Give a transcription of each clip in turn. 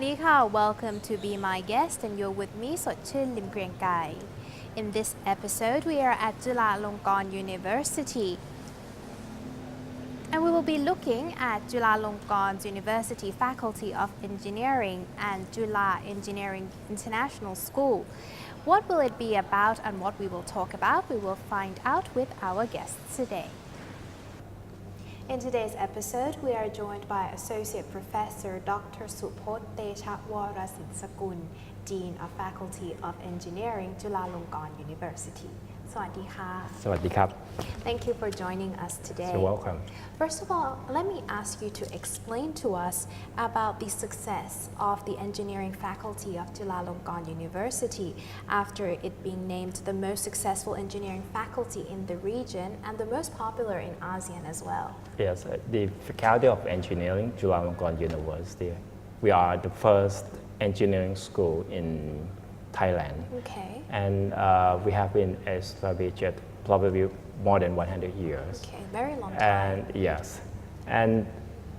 วัสดีค่ะ Welcome to Be My Guest and you're with me สดชื่นลิมเกรียงไกร In this episode we are at Chulalongkorn University and we will be looking at Chulalongkorn's University Faculty of Engineering and Chula Engineering International School. What will it be about and what we will talk about, we will find out with our guests today.In today's episode, we are joined by Associate Professor Dr. Supot Techawarasinskul, Dean of Faculty of Engineering, Chulalongkorn University. สวัสดีค่ะ สวัสดีครับ Thank you for joining us today. You're welcome. First of all, let me ask you to explain to us about the success of the engineering faculty of Chulalongkorn University after it being named the most successful engineering faculty in the region and the most popular in ASEAN as well. Yes, the Faculty of Engineering, Chulalongkorn University. We are the first engineering school in Thailand. Okay. And we have been established probably more than 100 years. Okay, very long time. And yes, and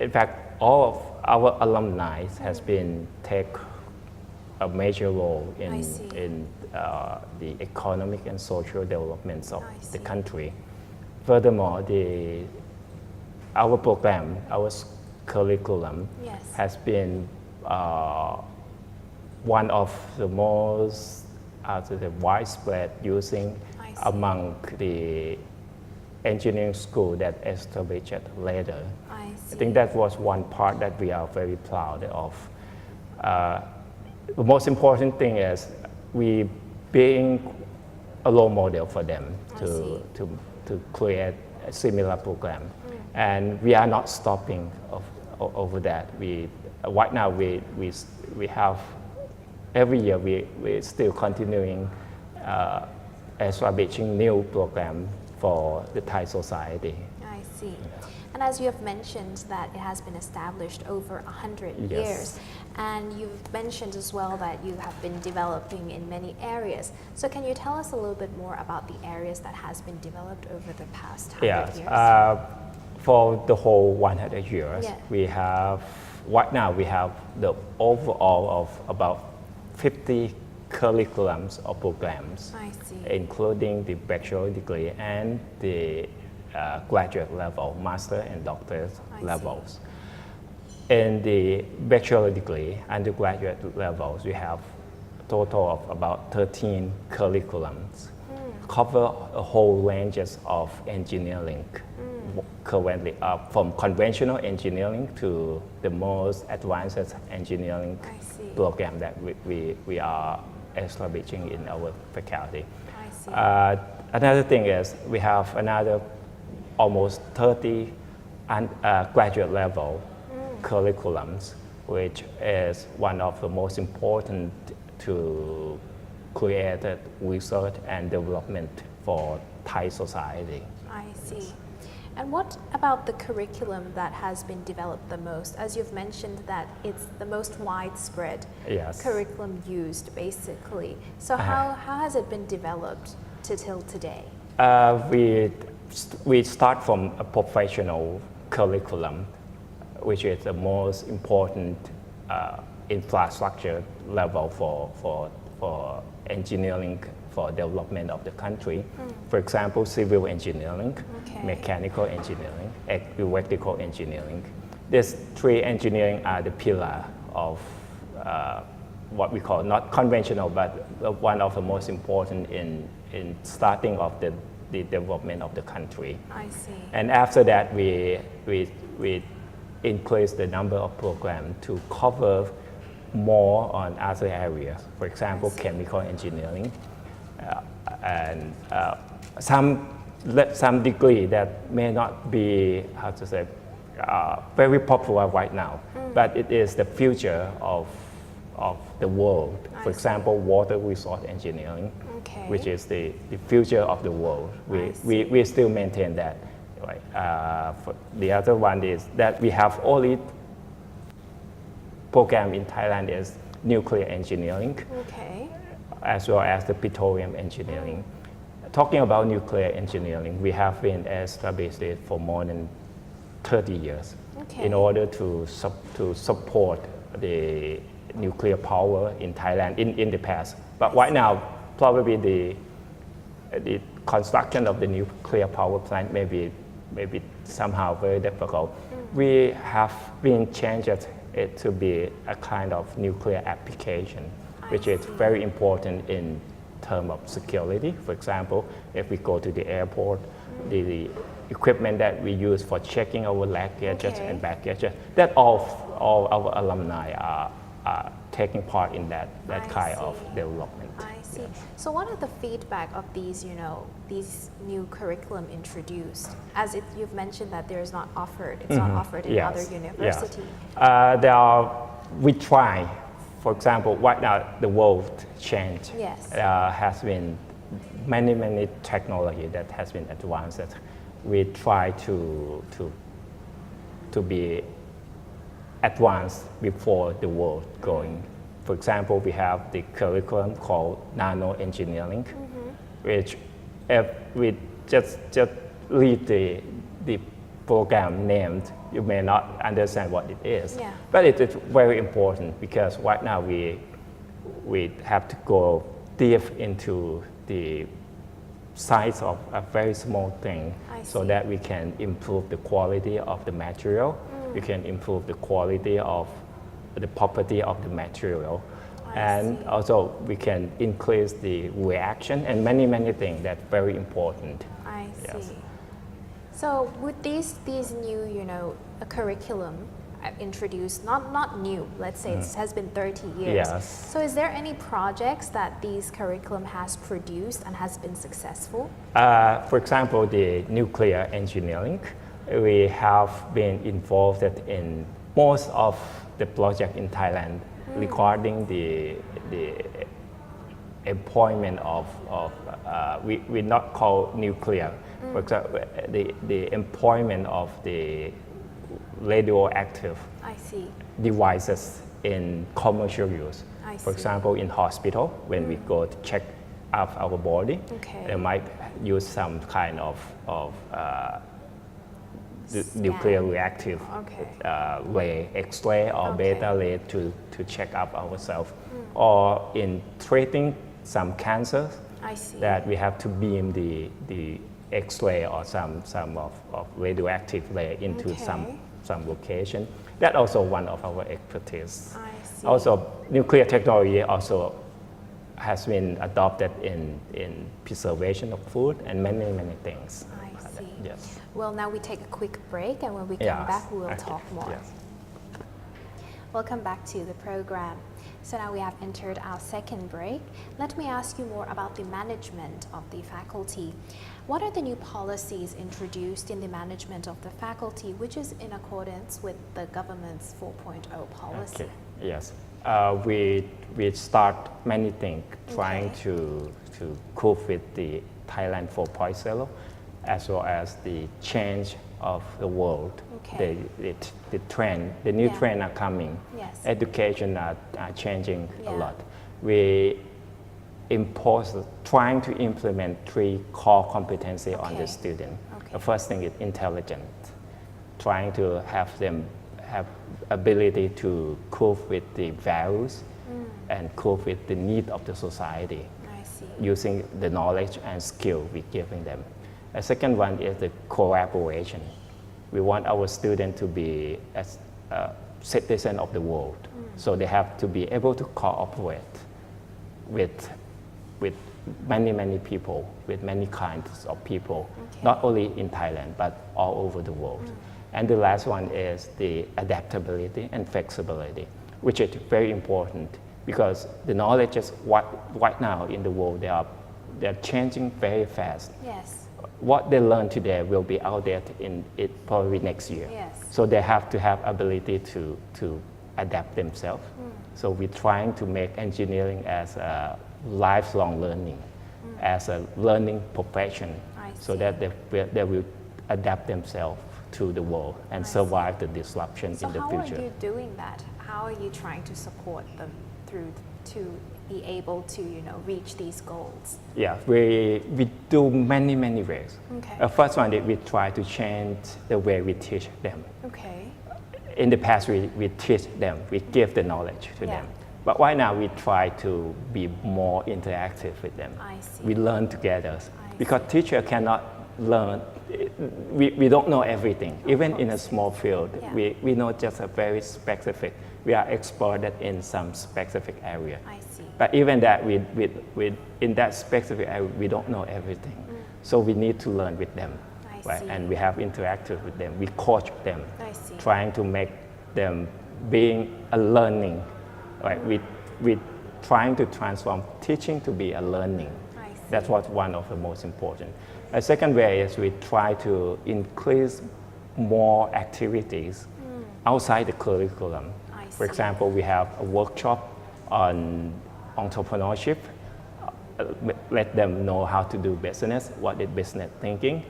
in fact, all of our alumni has been take a major role in the economic and social developments of the country. Furthermore, our program, our curriculum has been one of the most widespread using among the engineering school that established later. I think that was one part that we are very proud of. The most important thing is we being a role model for them to create a similar program. And we are not stopping over that. Right now we have every year we're still continuing establishing new program for the Thai society. I see. And as you have mentioned that it has been established over 100 years, and you've mentioned as well that you have been developing in many areas. So can you tell us a little bit more about the areas that has been developed over the past 100 years? For the whole 100 years, we have, right now we have the overall of about 50 curriculums or programs, including the bachelor degree and the graduate level, master and doctorate levels. In the bachelor degree, undergraduate levels, we have a total of about 13 curriculums, cover a whole ranges of engineering, currently from conventional engineering to the most advanced engineering program that we are establishing in our faculty. Another thing is we have another almost 30 graduate level curriculums, which is one of the most important to create research and development for Thai society. I see. And what about the curriculum that has been developed the most? As you've mentioned that it's the most widespread curriculum used basically. So how has it been developed till today? We start from a professional curriculum, which is the most important infrastructure level for engineering for development of the country. For example, civil engineering, mechanical engineering, electrical engineering. These three engineering are the pillar of what we call not conventional, but one of the most important in starting of the development of the country. I see. And after that, we increase the number of programs to cover more on other areas. For example, chemical engineering, and some degree that may not be very popular right now, but it is the future of the world. For example, water resource engineering, which is the future of the world. We still maintain that. Right? The other one is that we have only program in Thailand is nuclear engineering, as well as the petroleum engineering. Talking about nuclear engineering, we have been established it for more than 30 years in order to support the nuclear power in Thailand in the past. But right now, probably the construction of the nuclear power plant may be somehow very difficult. We have been changed it to be a kind of nuclear application, which is very important in terms of security. For example, if we go to the airport, the equipment that we use for checking our luggages and baggages, that all our alumni are taking part in that kind of development. I see. So what are the feedback of these, these new curriculum introduced? As you've mentioned that it's not offered in other universities. We try, for example, right now the world changed. Yes. Has been many technology that has been advanced. We try to be advanced before the world going. For example, we have the curriculum called nano engineering, which if we just read the program named, you may not understand what it is. Yeah. But it is very important because right now we have to go deep into the size of a very small thing so that we can improve the quality of the material, we can improve the quality of the property of the material, and also we can increase the reaction and many things that's very important. I see. Yes. So with these new curriculum introduced, not new, let's say it has been 30 years. Yes. So is there any projects that these curriculum has produced and has been successful? For example, the nuclear engineering, we have been involved in most of the project in Thailand regarding the employment of we not call nuclear, for example, the employment of the radioactive devices in commercial use. For example, in hospital, when we go to check up our body, they might use some kind of nuclear reactive ray, X-ray or beta ray to check up ourselves. Or in treating some cancers, that we have to beam the X-ray or some of radioactive ray into some location. That's also one of our expertise. Also, nuclear technology also has been adopted in preservation of food and many things. I see. Yes. Well, now we take a quick break, and when we come back, we will talk more. Yes. Welcome back to the program. So now we have entered our second break. Let me ask you more about the management of the faculty. What are the new policies introduced in the management of the faculty, which is in accordance with the government's 4.0 policy? Okay. Yes. We start many things trying to cope with the Thailand 4.0, as well as the change of the world. The trend, the new trend are coming. Education are changing a lot. We trying to implement 3 core competencies on the student. The first thing is intelligent, trying to have them have ability to cope with the values and cope with the need of the society using the knowledge and skill we're giving them. The second one is the collaboration. We want our students to be as a citizen of the world, so they have to be able to cooperate with many people, with many kinds of people, not only in Thailand but all over the world. And the last one is the adaptability and flexibility, which is very important because the knowledge is right now in the world, they're changing very fast. What they learn today will be outdated in it probably next year. So they have to have ability to adapt themselves. So we're trying to make engineering as a lifelong learning, as a learning profession, so that they will adapt themselves to the world and survive the disruption in the future. So how are you doing that? How are you trying to support them to be able to reach these goals? Yeah, we do many ways. First one is we try to change the way we teach them. In the past, we teach them, we give the knowledge to them. But right now we try to be more interactive with them. I see. We learn together because teacher cannot learn. We don't know everything. Even in a small field, we know just a very specific. We are experted in some specific area. I see. But even that, in that specific area, we don't know everything. So we need to learn with them. Right? And we have interactive with them. We coach them, trying to make them being a learning. Right? We trying to transform teaching to be a learning. That's what's one of the most important. A second way is we try to increase more activities outside the curriculum. For example, we have a workshop on entrepreneurship. Let them know how to do business, what is business thinking.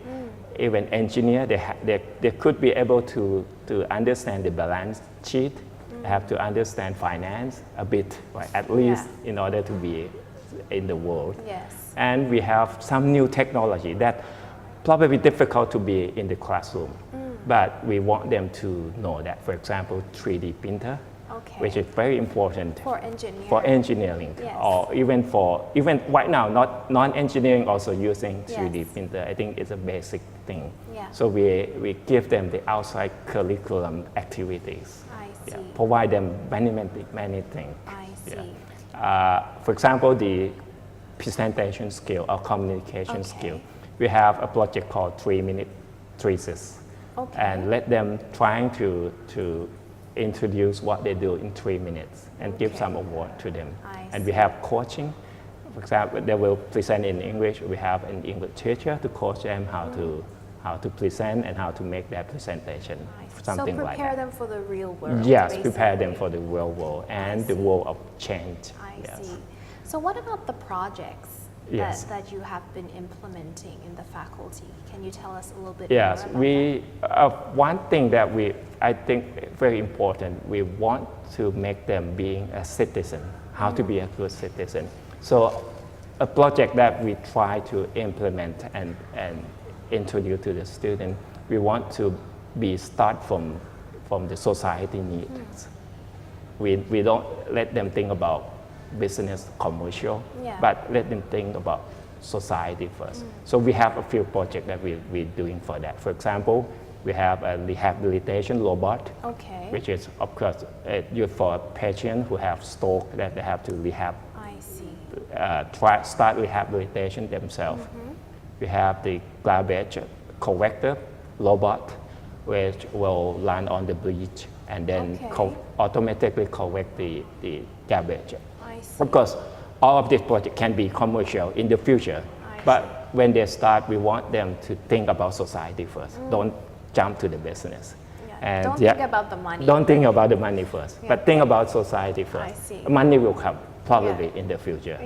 Even engineer, they could be able to understand the balance sheet. They have to understand finance a bit, right? At least in order to be in the world. Yes. And we have some new technology that probably difficult to be in the classroom. But we want them to know that, for example, 3D printer, which is very important for engineering, yes. or even right now, not non-engineering also using 3D printer. I think it's a basic thing. So we give them the outside curriculum activities. Provide them many things. I see. For example, the presentation skill or communication skill. We have a project called 3-minute thesis. And let them trying to introduce what they do in 3 minutes and give some award to them. And we have coaching. For example, they will present in English. We have an English teacher to coach them how to present and how to make that presentation. Something like that. So prepare them for the real world. Yes, prepare them for the real world and the world of change. I see. So what about the projects that you have been implementing in the faculty? Can you tell us a little bit more about that? One thing that I think very important, we want to make them being a citizen, how to be a good citizen. So a project that we try to implement and introduce to the student, we want to start from the society needs. We don't let them think about business, commercial, but let them think about society first. So we have a few projects that we're doing for that. For example, we have a rehabilitation robot, which is, of course, used for a patient who have stroke that they have to rehab. I see. Start rehabilitation themselves. We have the garbage collector robot, which will land on the beach and then automatically collect the garbage. Of course, all of this project can be commercial in the future, but when they start, we want them to think about society first. Don't jump to the business. And don't think about the money. Don't think about the money first, but think about society first. Money will come probably in the future.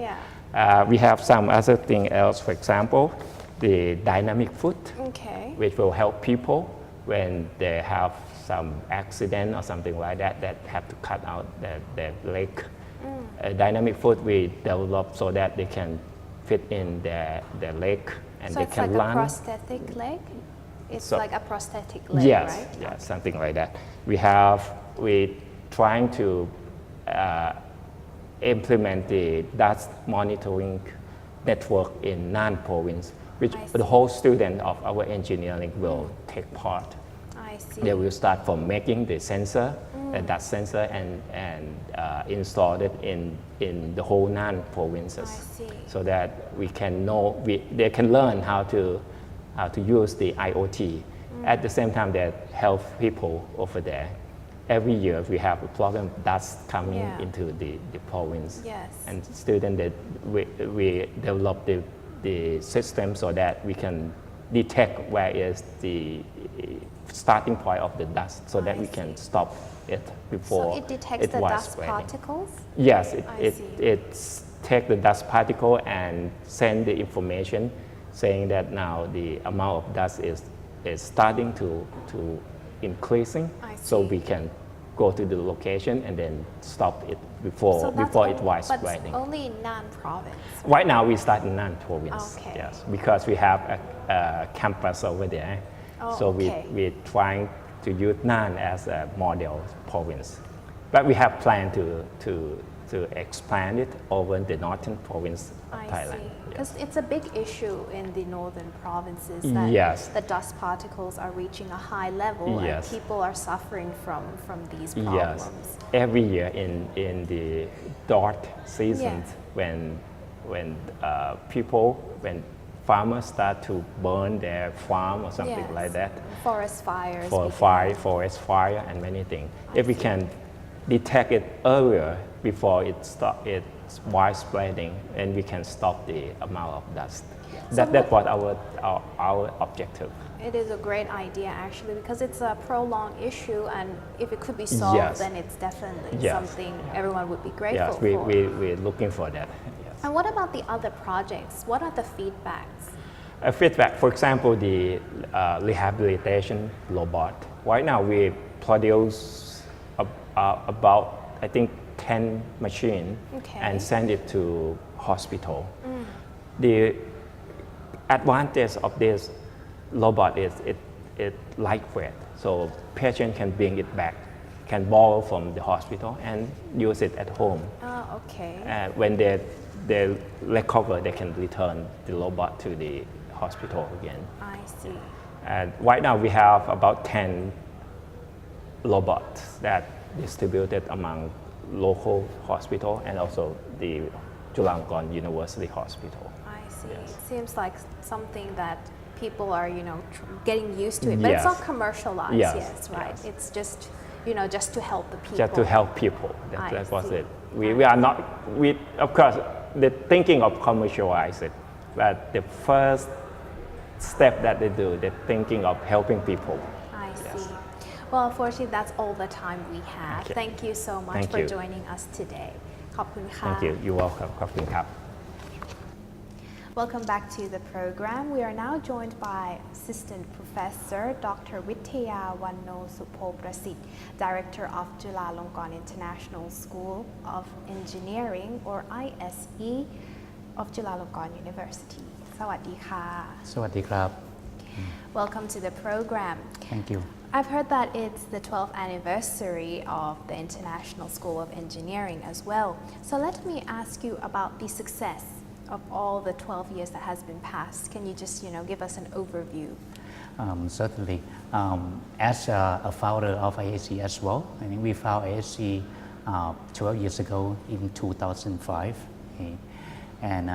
We have some other thing else, for example, the dynamic foot, which will help people when they have some accident or something like that have to cut out their leg. Dynamic foot we develop so that they can fit in their leg and so they can like run. A prosthetic leg? It's like a prosthetic leg, right? Yes, something like that. We trying to implement the dust monitoring network in Nan province, which the whole student of our engineering will take part. I see. They will start from making the sensor, the dust sensor, and install it in the whole Nan provinces, so that we can know they can learn how to use the IoT. At the same time, they help people over there. Every year we have a problem dust coming into the province, and students we develop the system so that we can detect where is the starting point of the dust, so that we can stop it before so it detects the dust particles? Yes, it takes the dust particle and send the information saying that now the amount of dust is starting to increasing, so we can go to the location and then stop it before it was spreading. But only in Nan province. Right now we start in Nan province, yes, because we have a campus over there. So we're trying to use Nan as a model province. But we have planned to to expand it over the northern province of Thailand. Because it's a big issue in the northern provinces that the dust particles are reaching a high level and people are suffering from these problems. Every year in the drought seasons when farmers start to burn their farm or something like that. Forest fires. Forest fire and many things. If we can detect it earlier before it's widespreading, and we can stop the amount of dust. That's what our objective. It is a great idea actually because it's a prolonged issue, and if it could be solved, then it's definitely something everyone would be grateful for. We're looking for that. And what about the other projects? What are the feedbacks? Feedback, for example, the rehabilitation robot. Right now we produce about, I think, 10 machines and send it to hospital. The advantage of this robot is it lightweight, so patient can bring it back, can borrow from the hospital and use it at home. When they recover, they can return the robot to the hospital again. I see. And right now we have about 10 robots that distributed among local hospital and also the Chulalongkorn University Hospital. I see. It seems like something that people are, getting used to it, but it's not commercialized. Right? It's just, just to help the people. Just to help people. That was it. We are not. Of course, the thinking of commercialize it, but the first step that they do, they're thinking of helping people. I see. Well, unfortunately, that's all the time we have. Thank you so much for joining us today. ขอบคุณค่ะ Thank you. You're welcome. ขอบคุณครับ Welcome back to the program. We are now joined by Assistant Professor Dr. Witthaya Wanno Supoprasit, Director of Chulalongkorn International School of Engineering, or ISE, of Chulalongkorn University. สวัสดีค่ะ สวัสดีครับ Welcome to the program. Thank you. I've heard that it's the 12th anniversary of the International School of Engineering as well. So let me ask you about the success of all the 12 years that has been passed. Can you just, give us an overview? Certainly. As a founder of ISC as well, I think we found ISC 12 years ago in 2005. Okay? And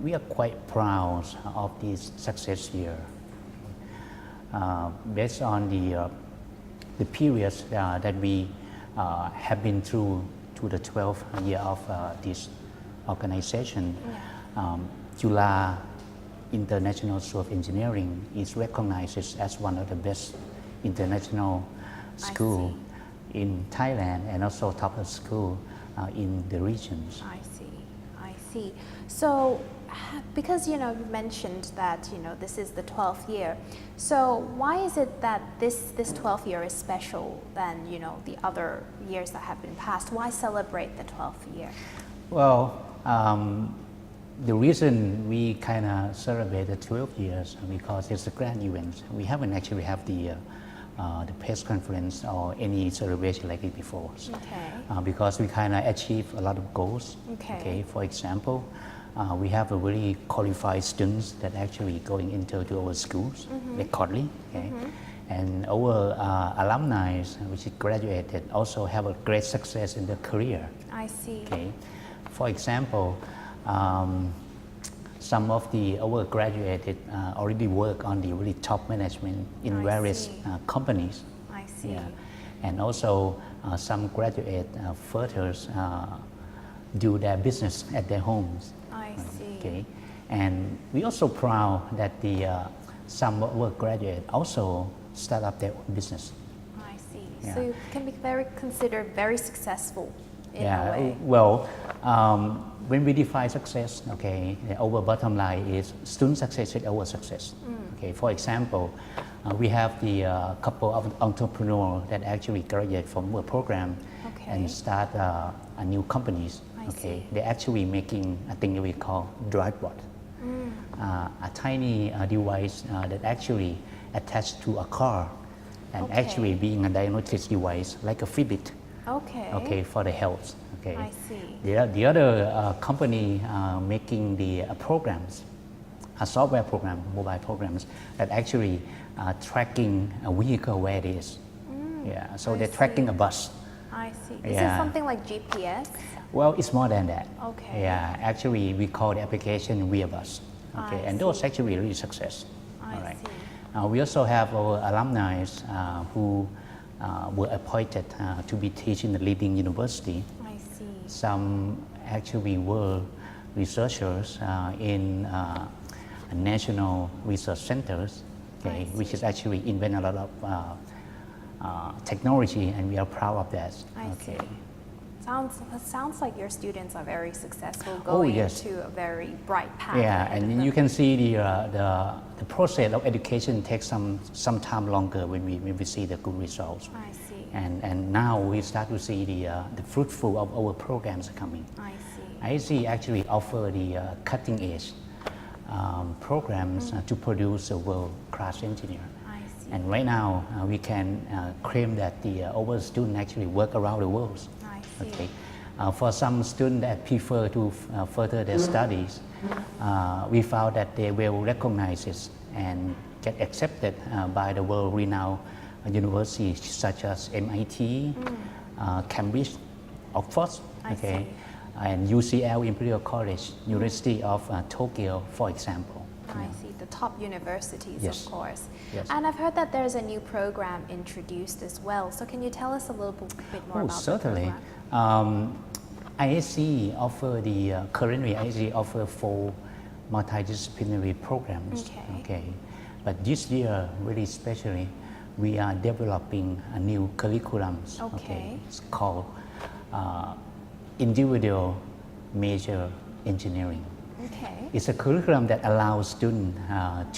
we are quite proud of this success here. Based on the periods that we have been through to the 12th year of this organization, Chula International School of Engineering is recognized as one of the best international schools in Thailand and also top of school in the regions. I see. So, because you mentioned that this is the 12th year, so why is it that this 12th year is special than the other years that have been passed? Why celebrate the 12th year? Well, the reason we kind of celebrate the 12 years because it's a grand event. We haven't actually have the press conference or any celebration like it before. Because we kind of achieve a lot of goals. For example, we have a really qualified students that actually going into our schools recordly. And our alumni, which graduated, also have a great success in their career. I see. For example, some of our graduated already work on the really top management in various companies. I see. And also some graduate further do their business at their homes. I see. And we also proud that some of our graduates also start up their own business. I see. So you can be considered very successful in a way. Well, when we define success, our bottom line is student success is our success. For example, we have the couple of entrepreneurs that actually graduate from our program and start a new companies. They're actually making a thing that we call drivebot, a tiny device that actually attached to a car and actually being a diagnostic device like a Fitbit. Okay, for the health. Okay. I see. The other company making the programs, a software program, mobile programs that actually tracking a vehicle where it is. Yeah, so they're tracking a bus. I see. Is it something like GPS? Well, it's more than that. Okay. Yeah, actually we call the application Via Bus. Okay, and those actually really success. I see. We also have our alumni who were appointed to be teaching the leading university. I see. Some actually were researchers in national research centers, okay, which is actually invent a lot of technology, and we are proud of that. I see. Sounds like your students are very successful, Oh, going yes. to a very bright path. Yeah, ahead of and them. you can see the process of education takes some time longer when we see the good results. I see. And now we start to see the fruitful of our programs coming. I see. ISC actually offer the cutting edge programs to produce a world-class engineer. I see. And right now we can claim that our students actually work around the world. I see. Okay. For some students that prefer to further their studies, we found that they will recognize it and get accepted by the world-renowned universities such as MIT, Cambridge, Oxford, okay, and UCL Imperial College, University of Tokyo, for example. I see, the top universities, Yes. of course. Yes. And I've heard that there's a new program introduced as well. So can you tell us a little bit more about certainly. the program? ISC currently ISC offer 4 multidisciplinary programs. Okay. But this year, really especially, we are developing a new curriculums. Okay. It's called individual major engineering. Okay. It's a curriculum that allows students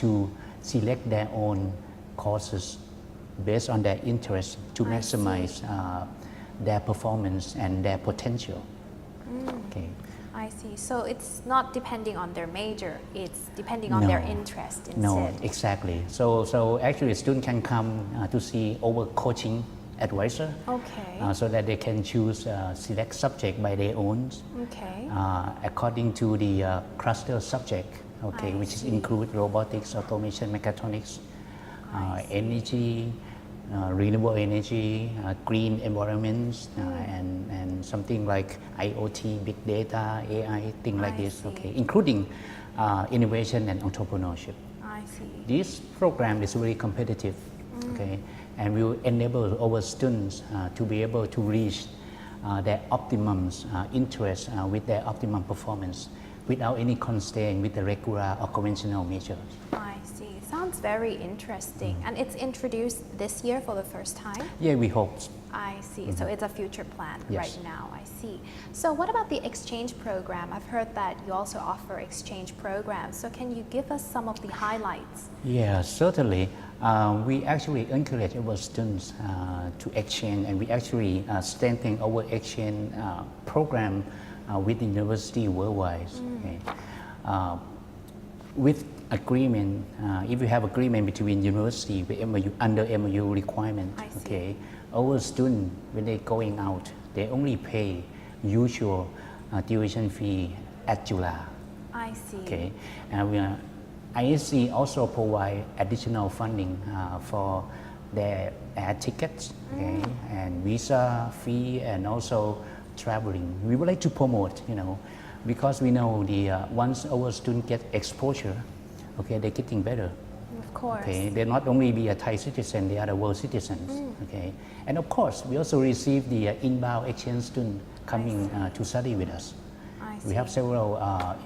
to select their own courses based on their interest to maximize their performance and their potential. Okay. I see. So it's not depending on their major, it's depending on their interest instead. No, exactly. So actually, students can come to see our coaching advisor. Okay. So that they can choose select subject by their own. Okay. According to the cluster subject, okay, I which see. include robotics, automation, mechatronics, I see. energy, renewable energy, green environments, and something like IoT, big data, AI, things like I this, see. okay, including innovation and entrepreneurship. I see. This program is very competitive, okay, and will enable our students to be able to reach their optimum interest with their optimum performance without any constraint with the regular or conventional measures. I see. Sounds very interesting. And it's introduced this year for the first time? Yeah, we hope. I see. So it's a future plan Yes. right now. I see. So what about the exchange program? I've heard that you also offer exchange programs. So can you give us some of the highlights? Yeah, certainly. We actually encourage our students to exchange, and we actually strengthen our exchange program with the university worldwide. Okay. With agreement, if you have agreement between university with MOU, under MOU requirement, I see. okay, our students when they going out, they only pay usual tuition fee at Jula. I see. Okay, and ISC also provide additional funding for their air tickets, okay, and visa fee, and also traveling. We would like to promote, because we know once our students get exposure, okay, they're getting better. Of course. Okay, they not only be a Thai citizen, they are the world citizens. Okay, and of course, we also receive the inbound exchange student coming to study with us. I see. We have several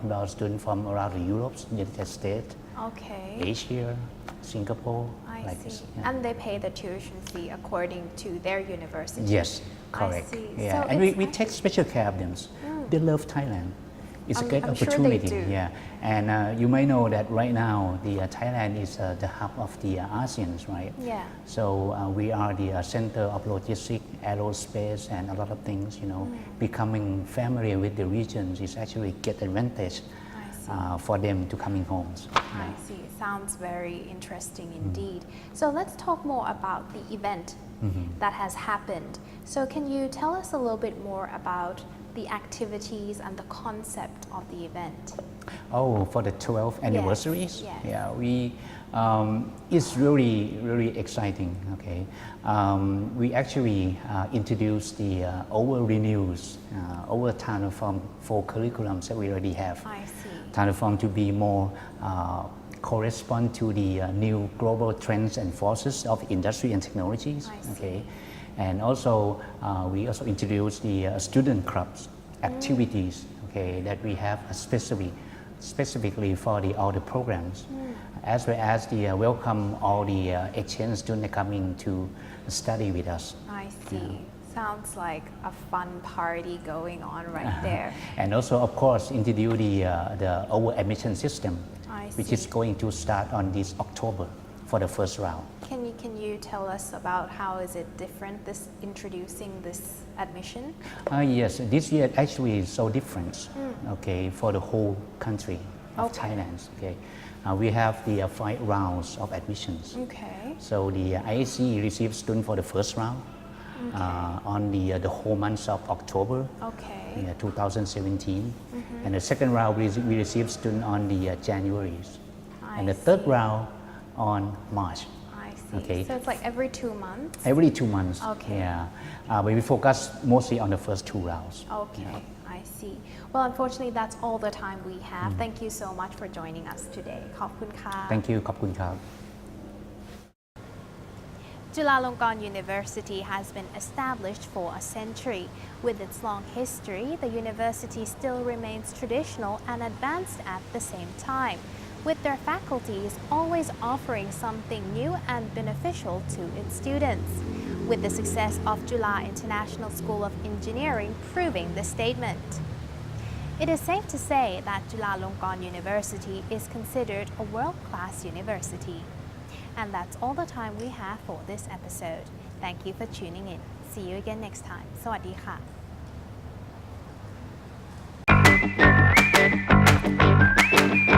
inbound students from around the Europe, United States, Okay. Asia, Singapore, I like see. this. Yeah. And they pay the tuition fee according to their university. Yes, correct. see. Yeah, So and it's we take special care of them. They love Thailand. It's a great I'm sure they opportunity. do. Yeah, and you may know that right now Thailand is the hub of the ASEAN, right? Yeah. So we are the center of logistics, aerospace, and a lot of things. Becoming familiar with the regions is actually get advantage for them to coming homes. I see. Sounds very interesting indeed. So let's talk more about the event that has happened. So can you tell us a little bit more about the activities and the concept of the event? Oh, for the 12th anniversaries? Yes. Yeah, it's really exciting, okay. We actually introduced the over-renews, over-transformed 4 curriculums that we already have. I see. Transformed to be more correspond to the new global trends and forces of industry and technologies, okay. And also, we also introduced the student clubs activities, okay, that we have specifically for all the programs, as well as the welcome all the exchange students coming to study with us. I see. Yeah. Sounds like a fun party going on right there. And also, of course, introduce the over admission system, which is going to start on this October for the first round. Can you tell us about how is it different, introducing this admission? Yes, this year actually is so different, okay, for the whole country of Thailand. Okay, we have the 5 rounds of admissions. Okay. So the IAC receives students for the first round on the whole month of October. Okay. 2017, and the second round we receive students on the January, and the third round on March. I see. Okay. So it's like every 2 months? Every 2 months. Okay. Yeah. But we focus mostly on the first 2 rounds. Okay. I see. Well, unfortunately, that's all the time we have. Thank you so much for joining us today. ขอบคุณค่ะ Thank you. ขอบคุณครับ Chulalongkorn University has been established for a century. With its long history, the university still remains traditional and advanced at the same time, with their faculties always offering something new and beneficial to its students, with the success of Chula International School of Engineering proving the statement. It is safe to say that Chulalongkorn University is considered a world-class university. And that's all the time we have for this episode. Thank you for tuning in. See you again next time. สวัสดีค่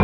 ะ